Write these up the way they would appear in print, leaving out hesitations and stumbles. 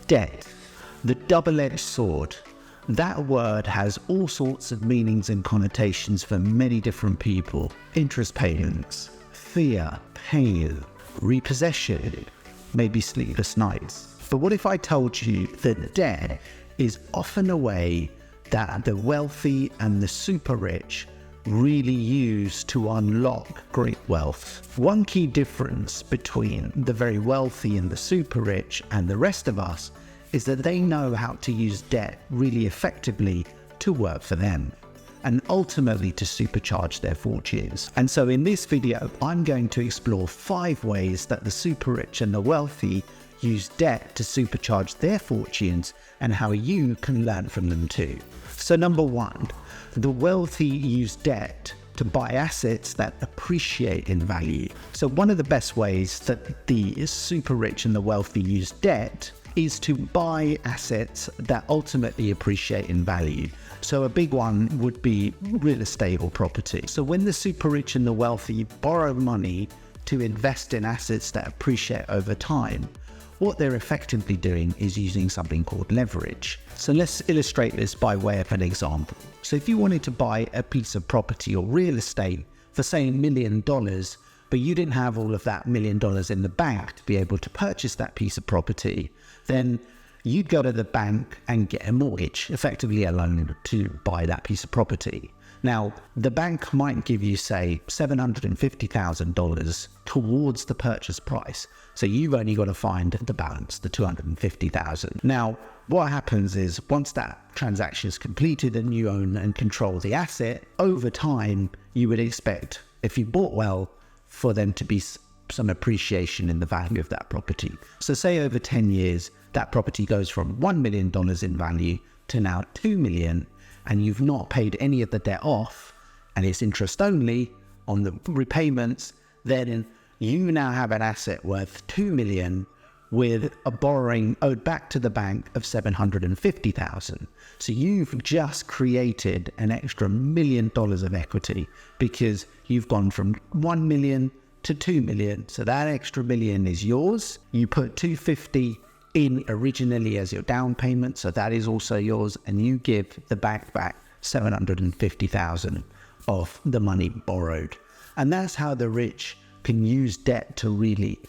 Debt, the double-edged sword. That word has all sorts of meanings and connotations for many different people. Interest payments, fear, pain, repossession, maybe sleepless nights. But what if I told you that debt is often a way that the wealthy and the super rich really use to unlock great wealth? One key difference between the very wealthy and the super rich and the rest of us is that they know how to use debt really effectively to work for them and ultimately to supercharge their fortunes. And so in this video, I'm going to explore 5 ways that the super rich and the wealthy use debt to supercharge their fortunes and how you can learn from them too. So number 1, the wealthy use debt to buy assets that appreciate in value. So one of the best ways that the super rich and the wealthy use debt is to buy assets that ultimately appreciate in value. So a big one would be real estate or property. So when the super rich and the wealthy borrow money to invest in assets that appreciate over time, what they're effectively doing is using something called leverage. So let's illustrate this by way of an example. So if you wanted to buy a piece of property or real estate for say $1 million, but you didn't have all of that $1 million in the bank to be able to purchase that piece of property, then you'd go to the bank and get a mortgage, effectively a loan to buy that piece of property. Now, the bank might give you, say, $750,000 towards the purchase price. So you've only got to find the balance, the $250,000. Now, what happens is once that transaction is completed and you own and control the asset, over time, you would expect, if you bought well, for them to be some appreciation in the value of that property. So say over 10 years, that property goes from $1 million in value to now $2 million, and you've not paid any of the debt off, and it's interest only on the repayments, then you now have an asset worth $2 million with a borrowing owed back to the bank of $750,000. So you've just created an extra $1 million of equity because you've gone from 1 million to 2 million. So that extra $1 million is yours. You put $250 in originally as your down payment, so that is also yours, and you give the bank back $750,000 of the money borrowed. And that's how the rich can use debt to really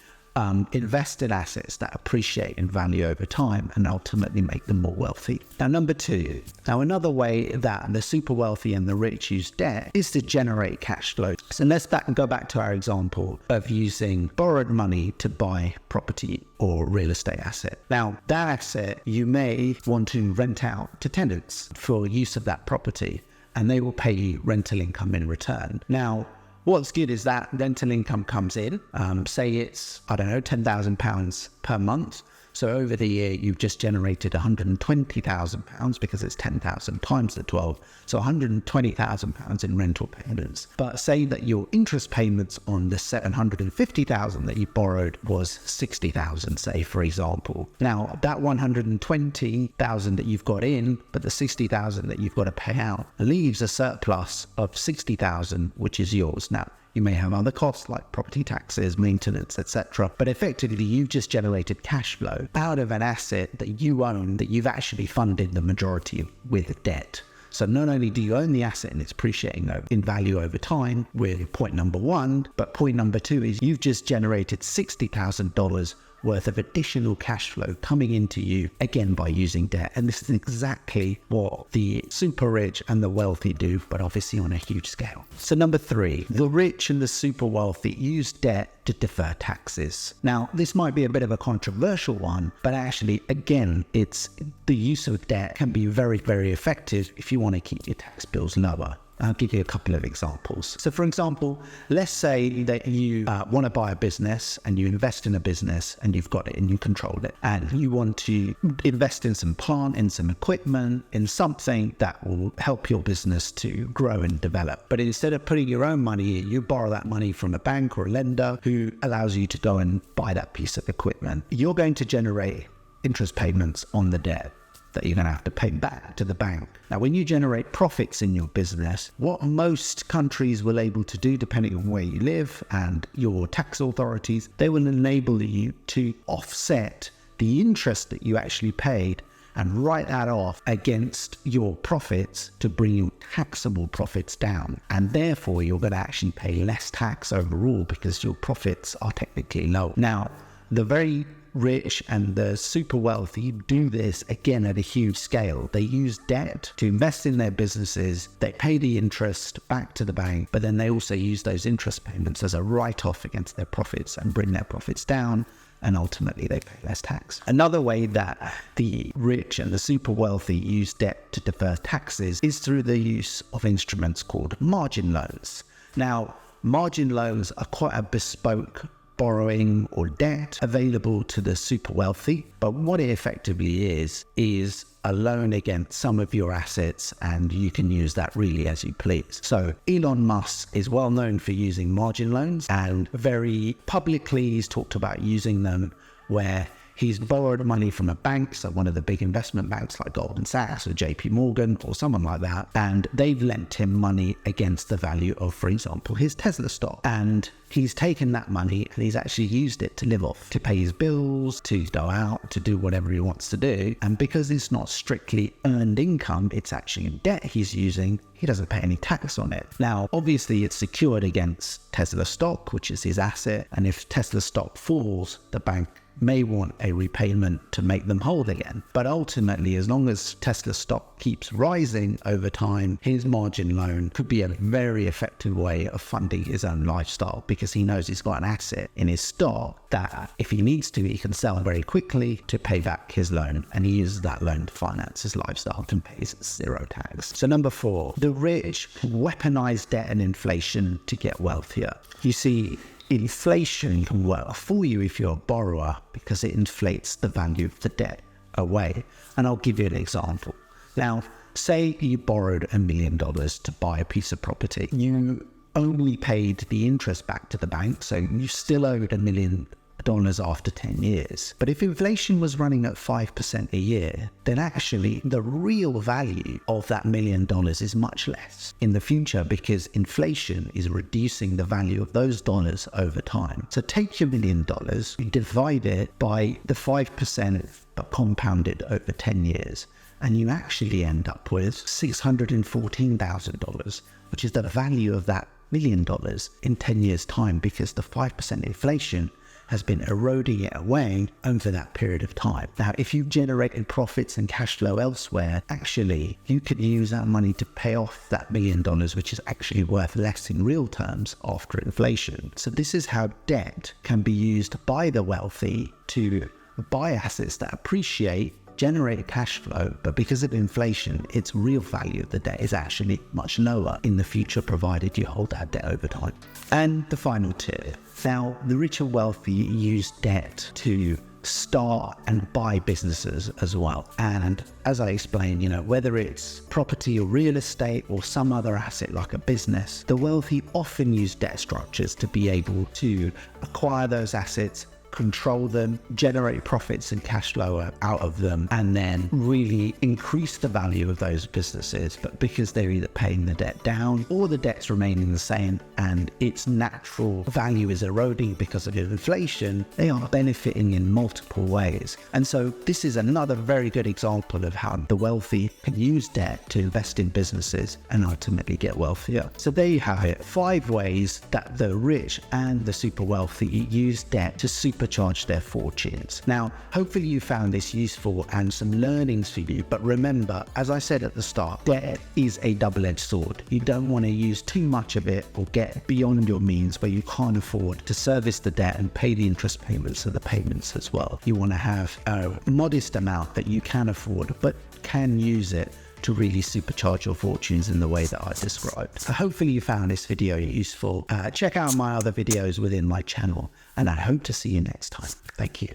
invest in assets that appreciate in value over time and ultimately make them more wealthy. Now, number 2. Now, another way that the super wealthy and the rich use debt is to generate cash flow. So let's go back to our example of using borrowed money to buy property or real estate asset. Now, that asset you may want to rent out to tenants for use of that property, and they will pay you rental income in return. Now, what's good is that rental income comes in, say it's, I don't know, £10,000 per month. So over the year, you've just generated £120,000 because it's 10,000 times the 12. So £120,000 in rental payments. But say that your interest payments on the $750,000 that you borrowed was $60,000, say, for example. Now, that $120,000 that you've got in, but the $60,000 that you've got to pay out, leaves a surplus of $60,000, which is yours. Now, you may have other costs like property taxes, maintenance, etc. But effectively, you've just generated cash flow out of an asset that you own that you've actually funded the majority of with debt. So not only do you own the asset and it's appreciating in value over time with point number 1, but point number 2 is you've just generated $60,000 worth of additional cash flow coming into you, again, by using debt. And this is exactly what the super rich and the wealthy do, but obviously on a huge scale. So number 3, the rich and the super wealthy use debt to defer taxes. Now, this might be a bit of a controversial one, but actually, again, it's the use of debt can be very, very effective if you want to keep your tax bills lower. I'll give you a couple of examples. So for example, let's say that you want to buy a business and you invest in a business and you've got it and you control it, and you want to invest in some plant, in some equipment, in something that will help your business to grow and develop. But instead of putting your own money in, you borrow that money from a bank or a lender who allows you to go and buy that piece of equipment. You're going to generate interest payments on the debt that you're going to have to pay back to the bank. Now, when you generate profits in your business, what most countries will able to do, depending on where you live and your tax authorities, they will enable you to offset the interest that you actually paid and write that off against your profits to bring your taxable profits down. And therefore, you're going to actually pay less tax overall because your profits are technically low. Now, the very rich and the super wealthy do this again at a huge scale. They use debt to invest in their businesses. They pay the interest back to the bank, but then they also use those interest payments as a write-off against their profits and bring their profits down. And ultimately they pay less tax. Another way that the rich and the super wealthy use debt to defer taxes is through the use of instruments called margin loans. Now, margin loans are quite a bespoke borrowing or debt available to the super wealthy, but what it effectively is a loan against some of your assets, and you can use that really as you please. So Elon Musk is well known for using margin loans, and very publicly he's talked about using them where he's borrowed money from a bank, so one of the big investment banks like Goldman Sachs or JP Morgan or someone like that, and they've lent him money against the value of, for example, his Tesla stock. And he's taken that money and he's actually used it to live off, to pay his bills, to go out, to do whatever he wants to do. And because it's not strictly earned income, it's actually debt he's using, he doesn't pay any tax on it. Now, obviously it's secured against Tesla stock, which is his asset. And if Tesla stock falls, the bank may want a repayment to make them whole again. But ultimately, as long as Tesla stock keeps rising over time, his margin loan could be a very effective way of funding his own lifestyle, because he knows he's got an asset in his stock that if he needs to, he can sell very quickly to pay back his loan. And he uses that loan to finance his lifestyle and pays zero tax. So number 4, the rich weaponize debt and inflation to get wealthier. You see, inflation can work for you if you're a borrower because it inflates the value of the debt away. And I'll give you an example. Now, say you borrowed $1 million to buy a piece of property. You only paid the interest back to the bank, so you still owed $1 million after 10 years. But if inflation was running at 5% a year, then actually the real value of that $1 million is much less in the future, because inflation is reducing the value of those dollars over time. So take your $1 million, divide it by the 5% but compounded over 10 years, and you actually end up with $614,000, which is the value of that $1 million in 10 years' time, because the 5% inflation has been eroding it away over that period of time. Now, if you've generated profits and cash flow elsewhere, actually, you could use that money to pay off that $1 million, which is actually worth less in real terms after inflation. So this is how debt can be used by the wealthy to buy assets that appreciate, generate cash flow, but because of inflation, its real value of the debt is actually much lower in the future, provided you hold that debt over time. And the final tip. Now, the rich and wealthy use debt to start and buy businesses as well. And as I explained, whether it's property or real estate or some other asset like a business, the wealthy often use debt structures to be able to acquire those assets, control them, generate profits and cash flow out of them, and then really increase the value of those businesses. But because they're either paying the debt down or the debt's remaining the same and its natural value is eroding because of inflation, they are benefiting in multiple ways. And so this is another very good example of how the wealthy can use debt to invest in businesses and ultimately get wealthier. So there you have it, 5 ways that the rich and the super wealthy use debt to supercharge their fortunes. Now, hopefully you found this useful and some learnings for you, but remember, as I said at the start, debt is a double-edged sword. You don't want to use too much of it or get beyond your means where you can't afford to service the debt and pay the interest payments of the payments as well. You want to have a modest amount that you can afford, but can use it to really supercharge your fortunes in the way that I described. So hopefully you found this video useful. Check out my other videos within my channel, and I hope to see you next time. Thank you.